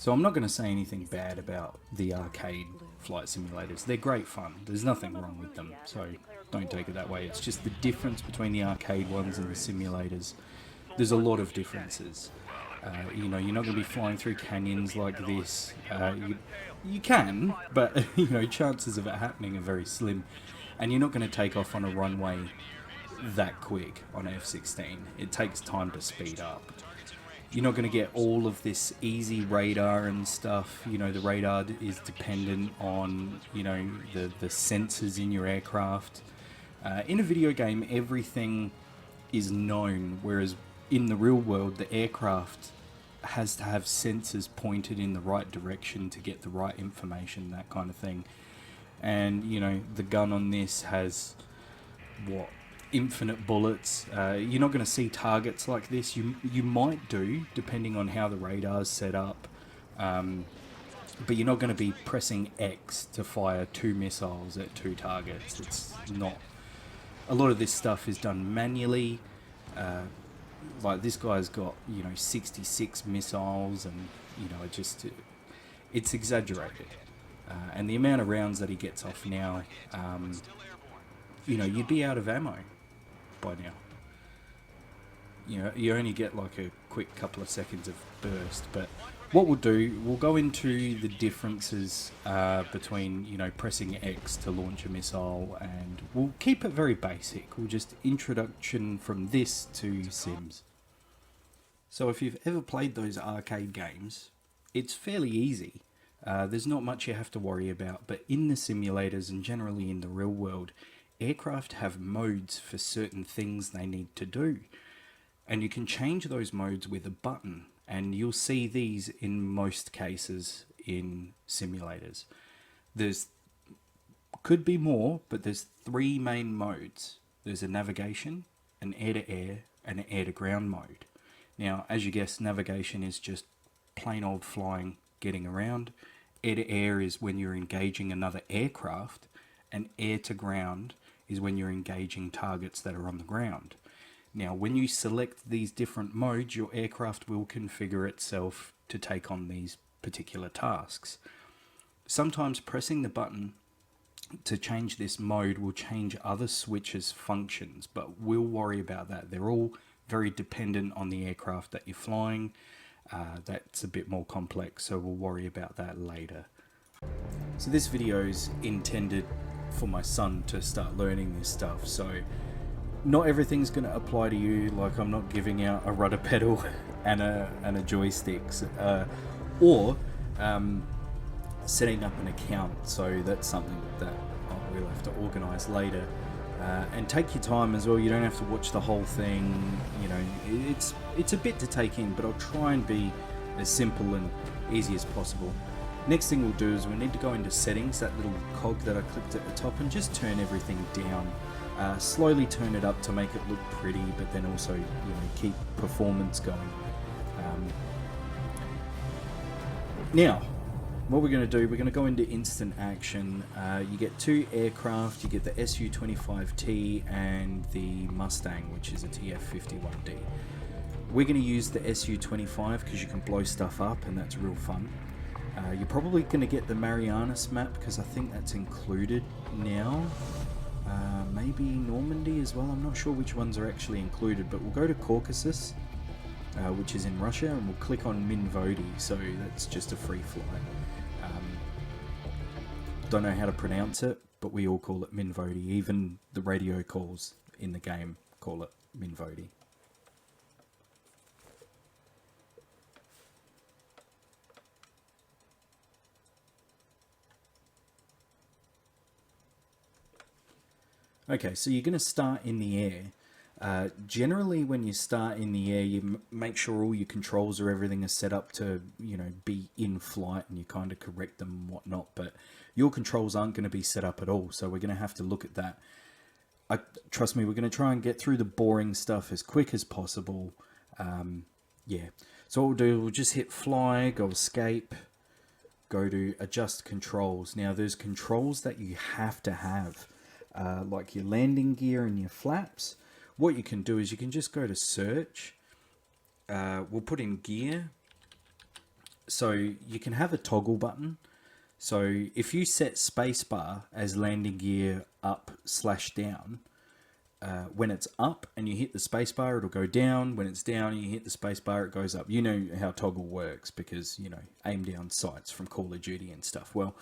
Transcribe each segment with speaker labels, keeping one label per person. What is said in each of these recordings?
Speaker 1: So I'm not going to say anything bad about the arcade flight simulators. They're great fun. There's nothing wrong with them, so don't take it that way. It's just the difference between the arcade ones and the simulators. There's a lot of differences. You know, you're not going to be flying through canyons like this. You can, but you know, chances of it happening are very slim. And you're not going to take off on a runway that quick on F-16. It takes time to speed up. You're not going to get all of this easy radar and stuff. You know, the radar is dependent on, you know, the sensors in your aircraft. In a video game, everything is known, whereas in the real world, the aircraft has to have sensors pointed in the right direction to get the right information, that kind of thing. And, you know, the gun on this has, what, infinite bullets. You're not going to see targets like this. You might do, depending on how the radar's set up. But you're not going to be pressing X to fire 2 missiles at 2 targets. It's not. A lot of this stuff is done manually. Like this guy's got, you know, 66 missiles, and you know, it's exaggerated. And the amount of rounds that he gets off now, you know, you'd be out of ammo by now. You know, you only get like a quick couple of seconds of burst. But what we'll do, we'll go into the differences between, you know, pressing X to launch a missile, and we'll keep it very basic. We'll just introduction from this to Sims. So if you've ever played those arcade games, it's fairly easy. There's not much you have to worry about, but in the simulators and generally in the real world, aircraft have modes for certain things they need to do. And you can change those modes with a button, and you'll see these in most cases in simulators. There's could be more, but there's 3 main modes. There's a navigation, an air-to-air, and an air-to-ground mode. Now, as you guess, navigation is just plain old flying, getting around. Air-to-air is when you're engaging another aircraft, and air-to-ground is when you're engaging targets that are on the ground. Now, when you select these different modes, your aircraft will configure itself to take on these particular tasks. Sometimes pressing the button to change this mode will change other switches' functions, but we'll worry about that. They're all very dependent on the aircraft that you're flying. That's a bit more complex, so we'll worry about that later. So this video is intended for my son to start learning this stuff, so not everything's going to apply to you. Like, I'm not giving out a rudder pedal and a joysticks, or setting up an account, so that's something that we'll have to organise later. And take your time as well. You don't have to watch the whole thing. You know, it's a bit to take in, but I'll try and be as simple and easy as possible. Next thing we'll do is we need to go into settings, that little cog that I clicked at the top, and just turn everything down. Slowly turn it up to make it look pretty, but then also, you know, keep performance going. Now, what we're going to do, we're going to go into instant action. You get 2 aircraft. You get the Su-25T and the Mustang, which is a TF-51D. We're going to use the Su-25 because you can blow stuff up, and that's real fun. You're probably going to get the Marianas map because I think that's included now. Maybe Normandy as well. I'm not sure which ones are actually included, but we'll go to Caucasus, which is in Russia, and we'll click on Minvodi, so that's just a free flight. Don't know how to pronounce it, but we all call it Minvodi. Even the radio calls in the game call it Minvodi. Okay, so you're going to start in the air. Generally, when you start in the air, you make sure all your controls or everything is set up to, you know, be in flight, and you kind of correct them and whatnot. But your controls aren't going to be set up at all, so we're going to have to look at that. Trust me, we're going to try and get through the boring stuff as quick as possible. Yeah. So what we'll do, we'll just hit fly, go escape, go to adjust controls. Now, there's controls that you have to have, like your landing gear and your flaps. What you can do is you can just go to search. We'll put in gear, So you can have a toggle button. So if you set spacebar as landing gear up/down, when it's up and you hit the spacebar, it'll go down. When it's down and you hit the spacebar, it goes up. You know how toggle works because, you know, aim down sights from Call of Duty and stuff. Well,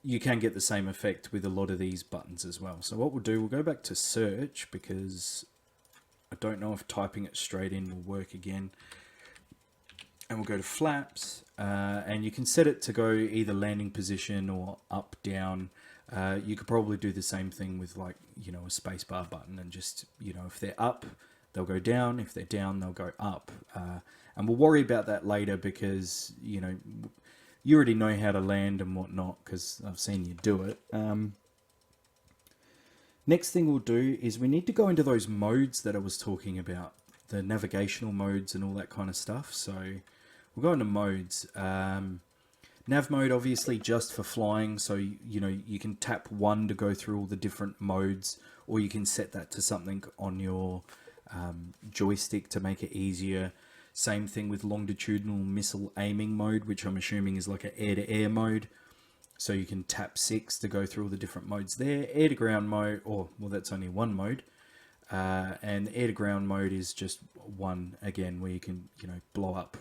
Speaker 1: you can get the same effect with a lot of these buttons as well. So what we'll do, we'll go back to search because I don't know if typing it straight in will work again. And we'll go to flaps, and you can set it to go either landing position or up, down. You could probably do the same thing with, like, you know, a spacebar button, and just, you know, if they're up, they'll go down. If they're down, they'll go up. And we'll worry about that later because, you know, you already know how to land and whatnot because I've seen you do it. Next thing we'll do is we need to go into those modes that I was talking about, the navigational modes and all that kind of stuff. So we'll go into modes. Nav mode, obviously just for flying. So, you know, you can tap 1 to go through all the different modes, or you can set that to something on your joystick to make it easier. Same thing with longitudinal missile aiming mode, which I'm assuming is like an air-to-air mode. So you can tap 6 to go through all the different modes there. Air-to-ground mode, or, well, that's only one mode. And air-to-ground mode is just one, again, where you can, you know, blow up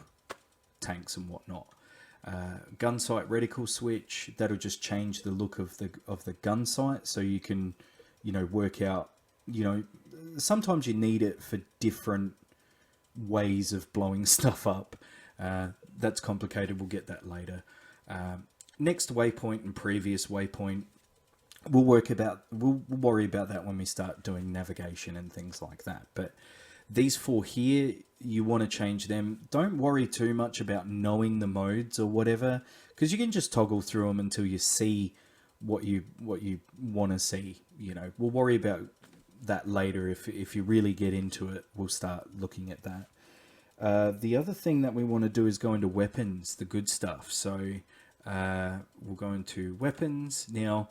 Speaker 1: tanks and whatnot. Gun sight reticle switch, that'll just change the look of the gun sight, so you can, you know, work out, you know, sometimes you need it for different ways of blowing stuff up. That's complicated, we'll get that later. Next waypoint and previous waypoint, we'll worry about that when we start doing navigation and things like that. But these 4 here, you want to change them. Don't worry too much about knowing the modes or whatever, because you can just toggle through them until you see what you want to see. You know, we'll worry about that later. If you really get into it, we'll start looking at that. The other thing that we want to do is go into weapons, the good stuff. So we'll go into weapons. Now,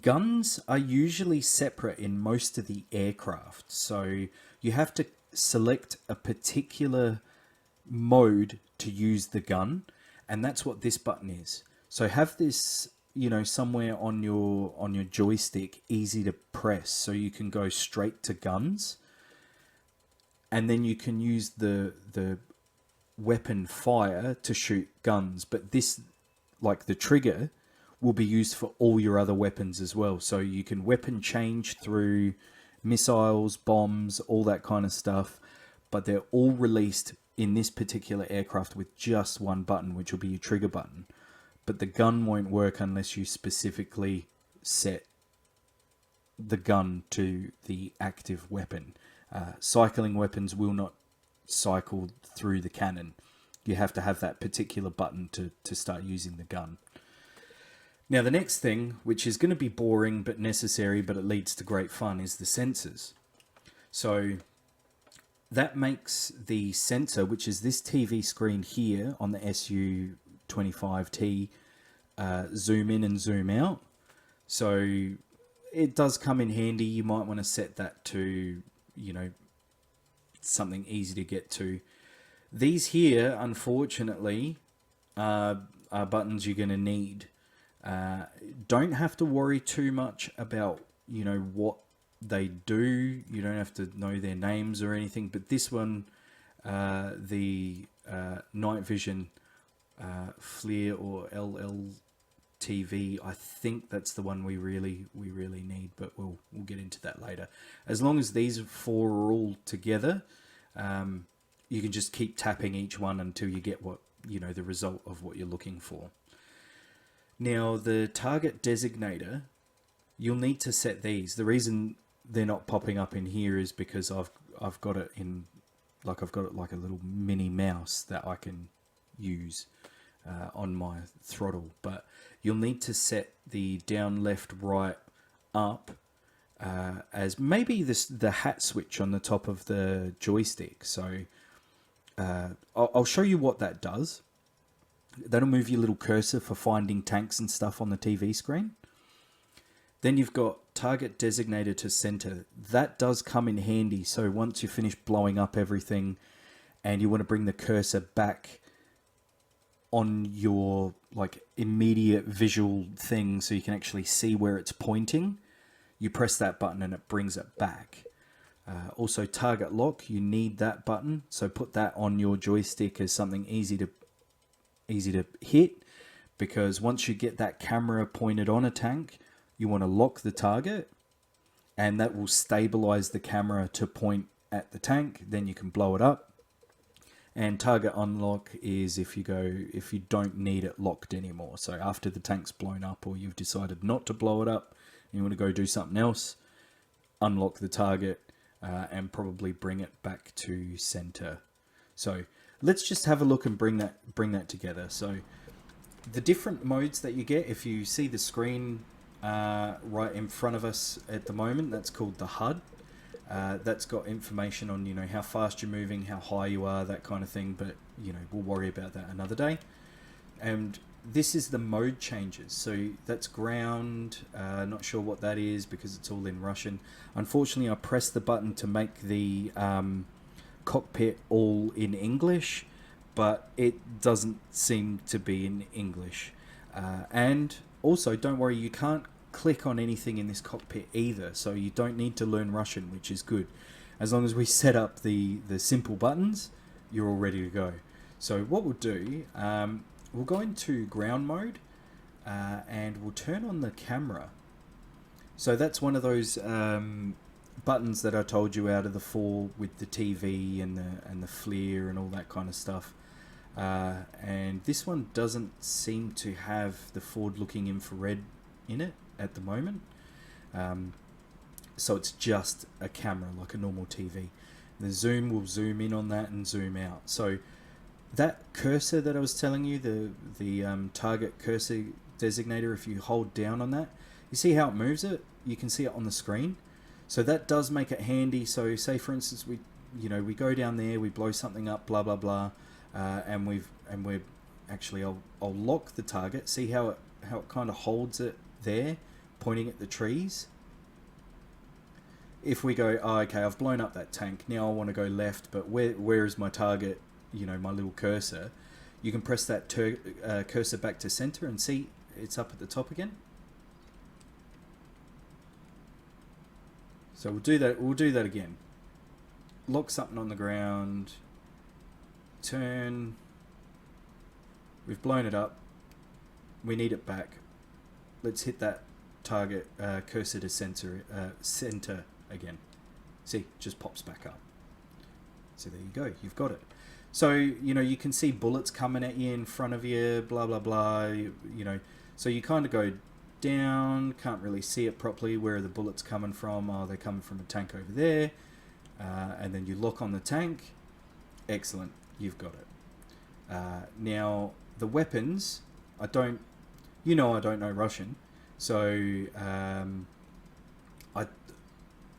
Speaker 1: guns are usually separate in most of the aircraft. So you have to select a particular mode to use the gun, and that's what this button is. So have this, you know, somewhere on your joystick, easy to press, so you can go straight to guns, and then you can use the weapon fire to shoot guns. But this, like the trigger, will be used for all your other weapons as well. So you can weapon change through missiles, bombs, all that kind of stuff, but they're all released in this particular aircraft with just one button, which will be your trigger button. But the gun won't work unless you specifically set the gun to the active weapon. Cycling weapons will not cycle through the cannon. You have to have that particular button to start using the gun. Now, the next thing, which is going to be boring but necessary, but it leads to great fun, is the sensors. So that makes the sensor, which is this TV screen here on the SU-25T, zoom in and zoom out. So it does come in handy. You might want to set that to, you know, something easy to get to. These here, unfortunately, are buttons you're going to need. Don't have to worry too much about, you know, what they do. You don't have to know their names or anything. But this one, the night vision FLIR or LLTV, I think that's the one we really need. But we'll get into that later. As long as these 4 are all together, you can just keep tapping each one until you get what, you know, the result of what you're looking for. Now, the target designator, you'll need to set these. The reason they're not popping up in here is because I've got it in, like, I've got it like a little mini mouse that I can use on my throttle. But you'll need to set the down, left, right, up as maybe the hat switch on the top of the joystick. So I'll show you what that does. That'll move your little cursor for finding tanks and stuff on the TV screen. Then you've got target designator to center. That does come in handy. So once you finish blowing up everything and you want to bring the cursor back on your like immediate visual thing so you can actually see where it's pointing, you press that button and it brings it back. Also target lock, you need that button, so put that on your joystick as something easy to hit, because once you get that camera pointed on a tank, you want to lock the target, and that will stabilize the camera to point at the tank. Then you can blow it up. And target unlock is if you don't need it locked anymore. So after the tank's blown up, or you've decided not to blow it up, and you want to go do something else, unlock the target and probably bring it back to center. So let's just have a look and bring that together. So the different modes that you get, if you see the screen right in front of us at the moment, that's called the HUD. That's got information on, you know, how fast you're moving, how high you are, that kind of thing. But, you know, we'll worry about that another day. And this is the mode changes. So that's ground. Not sure what that is because it's all in Russian. Unfortunately, I pressed the button to make the cockpit all in English, but it doesn't seem to be in English. And also, don't worry, you can't click on anything in this cockpit either, so you don't need to learn Russian, which is good. As long as we set up the simple buttons, you're all ready to go. So what we'll do, we'll go into ground mode and we'll turn on the camera. So that's one of those buttons that I told you out of the 4 with the TV and the FLIR and all that kind of stuff. And this one doesn't seem to have the forward-looking infrared in it at the moment. So it's just a camera like a normal TV. The zoom will zoom in on that and zoom out. So that cursor that I was telling you, the target cursor designator, if you hold down on that, you see how it moves it? You can see it on the screen. So that does make it handy. So say for instance we go down there, we blow something up, blah blah blah, and we're actually I'll lock the target. See how it kind of holds it there, pointing at the trees. If we go, oh, okay, I've blown up that tank, now I want to go left, but where is my target, you know, my little cursor? You can press that cursor back to center and see it's up at the top again. So we'll do that again. Lock something on the ground, turn, we've blown it up, we need it back. Let's hit that target cursor to center again. See, just pops back up. So there you go, you've got it. So, you know, you can see bullets coming at you in front of you, blah, blah, blah, you know. So you kind of go down, can't really see it properly. Where are the bullets coming from? Oh, they're coming from a tank over there. And then you lock on the tank. Excellent, you've got it. Now, the weapons, I don't know Russian, so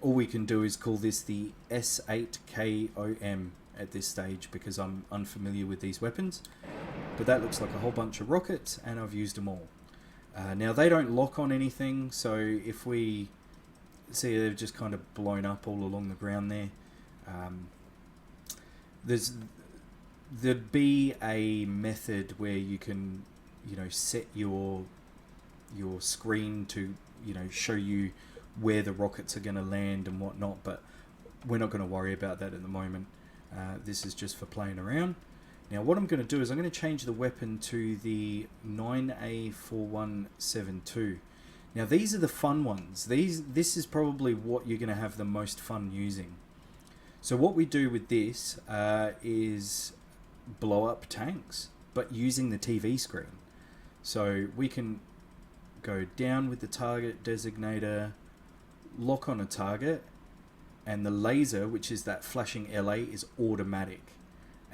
Speaker 1: all we can do is call this the S8KOM at this stage because I'm unfamiliar with these weapons. But that looks like a whole bunch of rockets, and I've used them all. Now they don't lock on anything, so if we see they've just kind of blown up all along the ground there. There'd be a method where you can, you know, set your screen to, you know, show you where the rockets are going to land and whatnot, but we're not going to worry about that at the moment. This is just for playing around. Now what I'm going to do is I'm going to change the weapon to the 9A4172. Now these are the fun ones. This is probably what you're going to have the most fun using. So what we do with this is blow up tanks, but using the TV screen. So we can go down with the target designator, lock on a target, and the laser, which is that flashing LA, is automatic.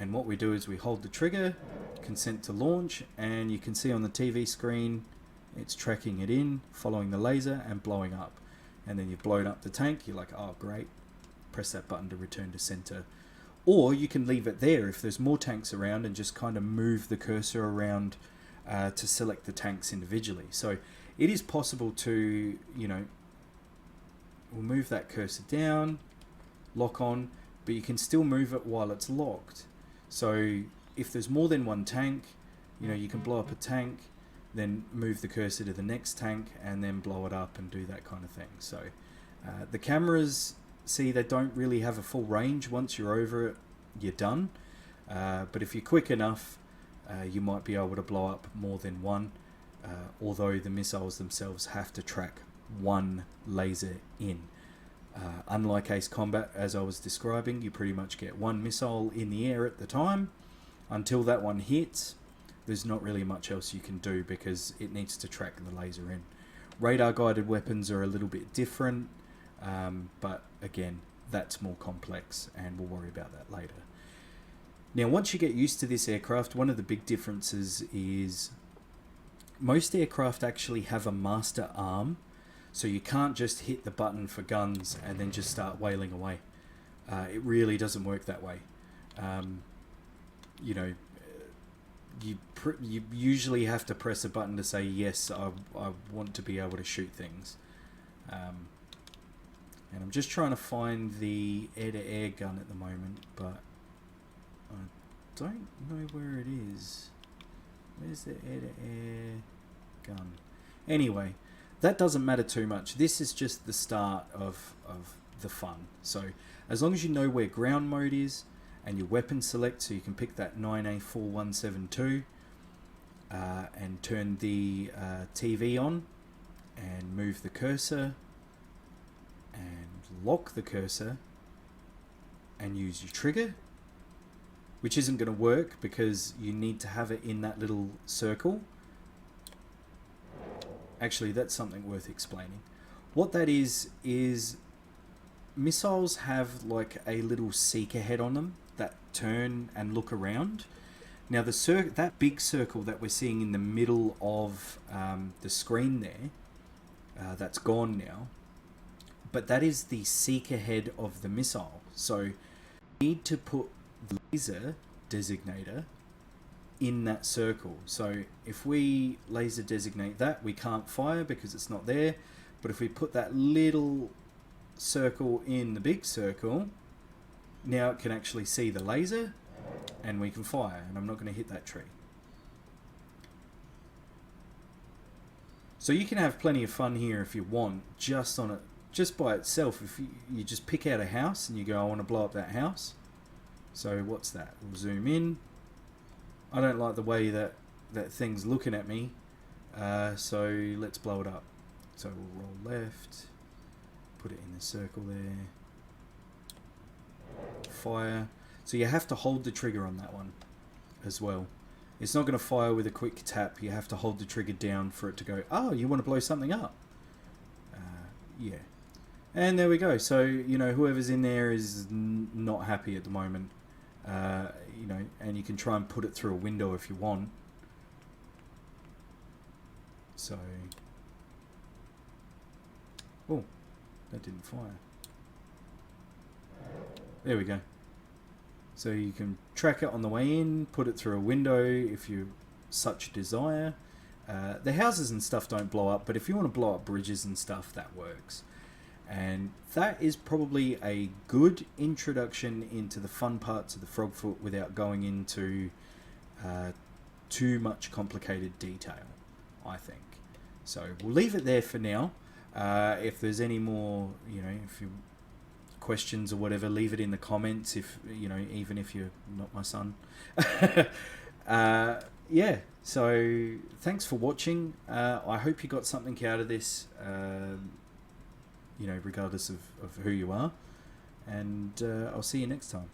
Speaker 1: And what we do is we hold the trigger, consent to launch, and you can see on the TV screen it's tracking it in, following the laser and blowing up. And then you've blown up the tank, you're like, oh great, press that button to return to center. Or you can leave it there if there's more tanks around and just kind of move the cursor around to select the tanks individually. So it is possible to, you know, we'll move that cursor down, lock on, but you can still move it while it's locked. So if there's more than one tank, You know, you can blow up a tank, then move the cursor to the next tank, and then blow it up and do that kind of thing. So the cameras, see, they don't really have a full range. Once you're over it, you're done. But if you're quick enough, you might be able to blow up more than one, although the missiles themselves have to track one laser in. Unlike Ace Combat, as I was describing, you pretty much get one missile in the air at the time. Until that one hits, there's not really much else you can do because it needs to track the laser in. Radar guided weapons are a little bit different, but again, that's more complex, and we'll worry about that later. Now, once you get used to this aircraft, one of the big differences is most aircraft actually have a master arm, so you can't just hit the button for guns and then just start wailing away. It really doesn't work that way. You know, you usually have to press a button to say, yes, I want to be able to shoot things. And I'm just trying to find the air-to-air gun at the moment, but I don't know where it is. Where's the air-to-air gun? Anyway, that doesn't matter too much. This is just the start of the fun. So as long as you know where ground mode is and your weapon select, so you can pick that 9A4172 and turn the TV on and move the cursor and lock the cursor and use your trigger, which isn't going to work because you need to have it in that little circle. Actually, that's something worth explaining. What that is missiles have like a little seeker head on them that turn and look around. Now, that big circle that we're seeing in the middle of the screen there, that's gone now. But that is the seeker head of the missile. So you need to put the laser designator in that circle. So if we laser designate that, we can't fire because it's not there. But if we put that little circle in the big circle, now it can actually see the laser and we can fire. And I'm not going to hit that tree. So you can have plenty of fun here if you want, just by itself. If you just pick out a house and you go, I want to blow up that house. So what's that? We'll zoom in. I don't like the way that thing's looking at me, so let's blow it up. So we'll roll left, put it in the circle there, fire. So you have to hold the trigger on that one as well. It's not going to fire with a quick tap. You have to hold the trigger down for it to go, oh, you want to blow something up? Yeah. And there we go. So, you know, whoever's in there is not happy at the moment. You know, and you can try and put it through a window if you want. So, oh, that didn't fire. There we go. So you can track it on the way in, put it through a window if you such desire. The houses and stuff don't blow up, but if you want to blow up bridges and stuff, that works. And that is probably a good introduction into the fun parts of the Frogfoot without going into too much complicated detail, I think. So we'll leave it there for now. If there's any more, you know, if you questions or whatever, leave it in the comments. If you know, even if you're not my son. Yeah. So thanks for watching. I hope you got something out of this. You know, regardless of who you are. And I'll see you next time.